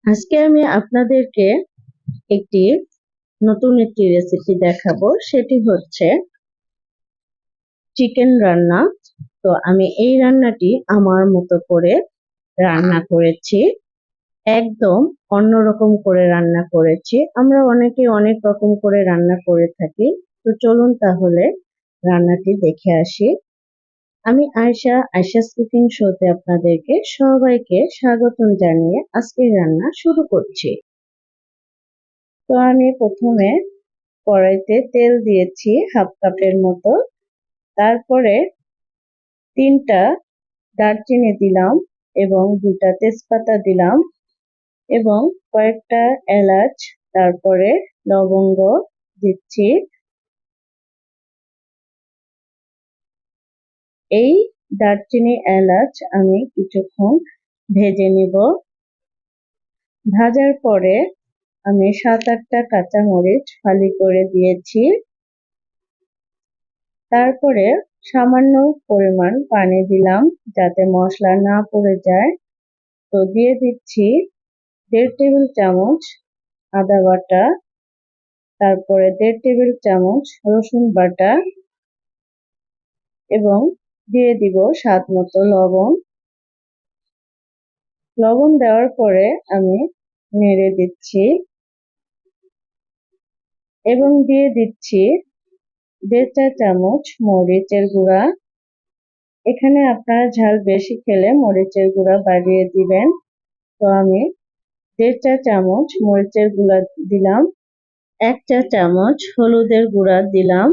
আজকে আমি আপনাদেরকে একটি নতুন একটি রেসিপি দেখাবো। সেটি হচ্ছে চিকেন রান্না। তো আমি এই রান্নাটি আমার মতো করে রান্না করেছি। একদম অন্যরকম করে রান্না করেছি। আমরা অনেকে অনেক রকম করে রান্না করে থাকি। তো চলুন তাহলে রান্নাটি দেখে আসি। আমি আয়শা's কুকিং শোতে আপনাদেরকে সবাইকে স্বাগতম জানিয়ে আজকের রান্না শুরু করছি। তো আমি প্রথমে কড়াইতে তেল দিয়েছি 1/2 কাপের মতো। তারপরে 3টা দারচিনি দিলাম এবং 2টা তেজপাতা দিলাম এবং কয়েকটা এলাচ, তারপরে লবঙ্গ দিচ্ছি। এই দারচিনি এলাচ আমি কিছুক্ষণ ভেজে নিব। ভাজার পরে আমি 7-8টা কাঁচামরিচ ফালি করে দিয়েছি। তারপরে সামান্য পরিমাণ পানি দিলাম যাতে মশলা না পুড়ে যায়। তো দিয়ে দিচ্ছি 1.5 টেবিল চামচ আদা বাটা, তারপরে 1.5 টেবিল চামচ রসুন বাটা এবং দিয়ে দিব স্বাদ মতো লবণ। লবণ দেওয়ার পরে আমি নেড়ে দিচ্ছি এবং দিয়ে দিচ্ছি 1.5 চা চামচ মরিচের গুঁড়া। এখানে আপনারা ঝাল বেশি খেলে মরিচের গুঁড়া বাড়িয়ে দিবেন। তো আমি 1.5 চা চামচ মরিচের গুঁড়া দিলাম। 1 চা চামচ হলুদের গুঁড়া দিলাম।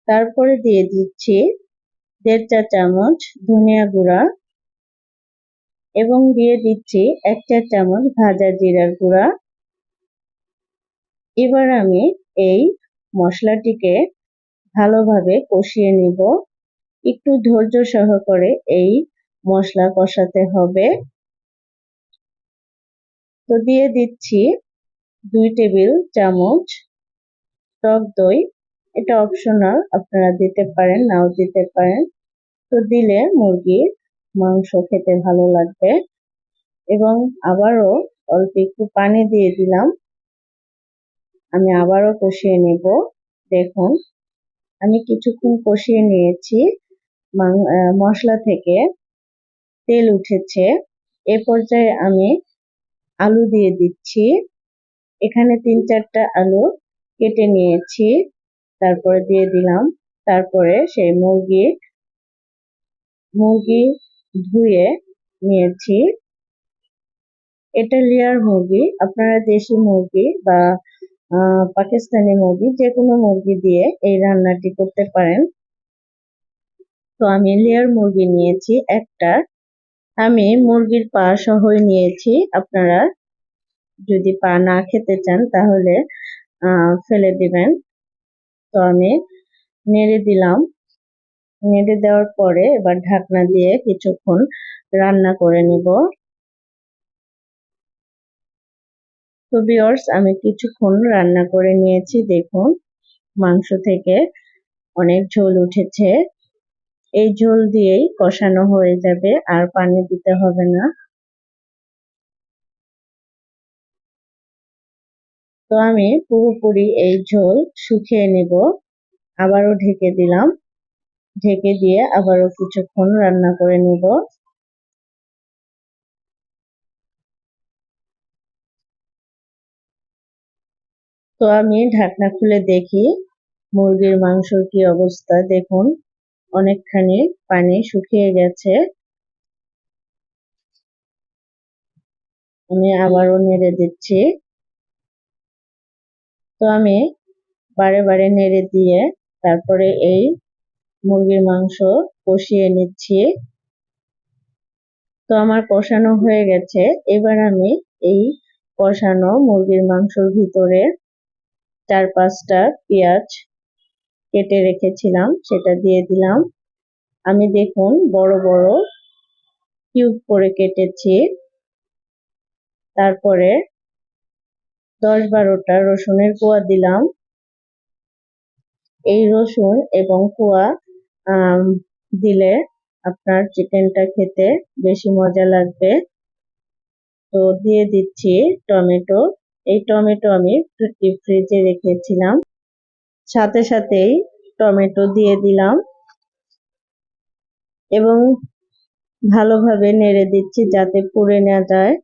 তারপরে দিয়ে দিচ্ছি 1.5 চা চামচ ধনিয়া গুঁড়া এবং দিয়ে দিচ্ছি 1 চা চামচ ভাজা জিরার গুঁড়া। এবার আমি এই মশলাটিকে ভালোভাবে কষিয়ে নিব। একটু ধৈর্য সহকারে এই মশলা কষাতে হবে। তো দিয়ে দিচ্ছি 2 টেবিল চামচ টক দই। এটা অপশনাল, আপনারা দিতে পারেন নাও দিতে পারেন। তো দিলে মুরগির মাংস খেতে ভালো লাগবে। এবং আবারও অল্প একটু পানি দিয়ে দিলাম। আমি আবারও কষিয়ে নেব। দেখুন আমি কিছুক্ষণ কষিয়ে নিয়েছি। মশলা থেকে তেল উঠেছে। এ পর্যায়ে আমি আলু দিয়ে দিচ্ছি। এখানে 3-4টা আলু কেটে নিয়েছি, তারপরে দিয়ে দিলাম। তারপরে সেই মুরগি ধুয়ে নিয়েছি। এটা লেয়ার মুরগি, আপনারা দেশি মুরগি বা পাকিস্তানি মুরগি যে কোনো মুরগি দিয়ে এই রান্নাটি করতে পারেন। তো আমি লেয়ার মুরগি নিয়েছি একটা। আমি মুরগির পা সহই নিয়েছি। আপনারা যদি পা না খেতে চান তাহলে ফেলে দিবেন। তো আমি নেড়ে দিলাম। নেড়ে দেওয়ার পরে এবার ঢাকনা দিয়ে কিছুক্ষণ রান্না করে নিব। তো ভিউয়ার্স আমি কিছুক্ষণ রান্না করে নিয়েছি। দেখুন মাংস থেকে অনেক ঝোল উঠেছে। এই ঝোল দিয়েই কষানো হয়ে যাবে, আর পানি দিতে হবে না। তো আমি পুরোপুরি এই ঝোল শুকিয়ে নিব। আবারও ঢেকে দিলাম। ঢেকে দিয়ে আবারও কিছুক্ষণ রান্না করে নিব। তো আমি ঢাকনা খুলে দেখি মুরগির মাংসর কি অবস্থা। দেখুন অনেকখানি পানি শুকিয়ে গেছে। আমি আবারও নেড়ে দিচ্ছি। তো আমি বারে বারে নেড়ে দিয়ে তারপরে এই মুরগির মাংস কষিয়ে নিচ্ছি। তো আমার কষানো হয়ে গেছে। এবার আমি এই কষানো মুরগির মাংসর ভিতরে 4-5টা পেঁয়াজ কেটে রেখেছিলাম সেটা দিয়ে দিলাম। আমি দেখুন বড় বড় কিউব করে কেটেছি। তারপরে 10-12টা রসুনের কোয়া দিলাম। এই রসুন এবং কোয়া দিলে আপনার চিকেনটা খেতে বেশি মজা লাগবে। তো দিয়ে দিচ্ছি টমেটো। এই টমেটো আমি ডিপ ফ্রিজে রেখেছিলাম, সাথে সাথেই টমেটো দিয়ে দিলাম এবং ভালোভাবে নেড়ে দিচ্ছি যাতে পুড়ে না যায়।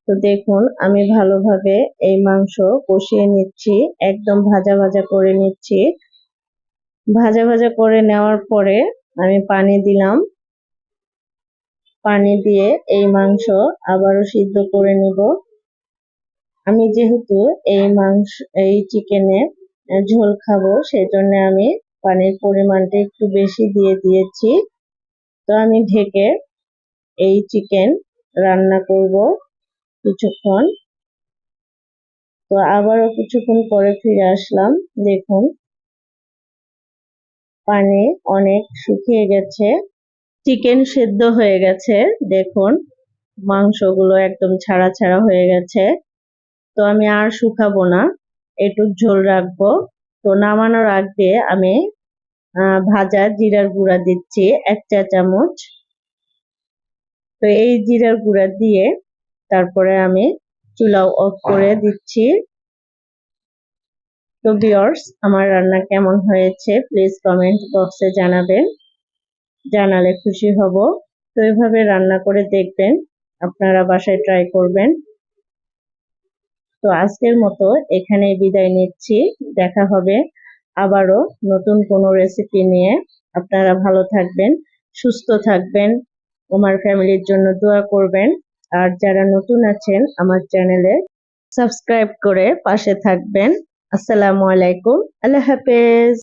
তো দেখুন আমি ভালোভাবে এই মাংস কষিয়ে নিচ্ছি, একদম ভাজা ভাজা করে নিচ্ছি। ভাজা ভাজা করে নেওয়ার পরে আমি পানি দিলাম। পানি দিয়ে এই মাংস আবারও সিদ্ধ করে নিব। আমি যেহেতু এই চিকেনে ঝোল খাবো, সেজন্য আমি পানির পরিমাণটা একটু বেশি দিয়ে দিয়েছি। তো আমি ঢেকে এই চিকেন রান্না করব কিছুক্ষণ। তো আবারও কিছুক্ষণ পরে ফিরে আসলাম। দেখুন পানি অনেক শুকিয়ে গেছে, চিকেন সেদ্ধ হয়ে গেছে। দেখুন মাংসগুলো একদম ছাড়া ছাড়া হয়ে গেছে। তো আমি আর শুকাবো না, একটু ঝোল রাখবো। তো নামানোর আগে আমি ভাজা জিরার গুঁড়া দিচ্ছি 1 চা চামচ। তো এই জিরার গুঁড়া দিয়ে তারপরে আমি চুলা অফ করে দিচ্ছি। তো ভিউয়ার্স, আমার রান্না কেমন হয়েছে প্লিজ কমেন্ট বক্সে জানাবেন, জানালে খুশি হব। তো এভাবে রান্না করে দেখবেন, আপনারা বাসায় ট্রাই করবেন। তো আজকের মতো এখানেই বিদায় নিচ্ছি, দেখা হবে আবারও নতুন কোনো রেসিপি নিয়ে। আপনারা ভালো থাকবেন, সুস্থ থাকবেন, আমার ফ্যামিলির জন্য দোয়া করবেন। আর যারা নতুন আছেন আমার চ্যানেলে সাবস্ক্রাইব করে পাশে থাকবেন। আসসালামু আলাইকুম, আল্লাহ হাফেজ।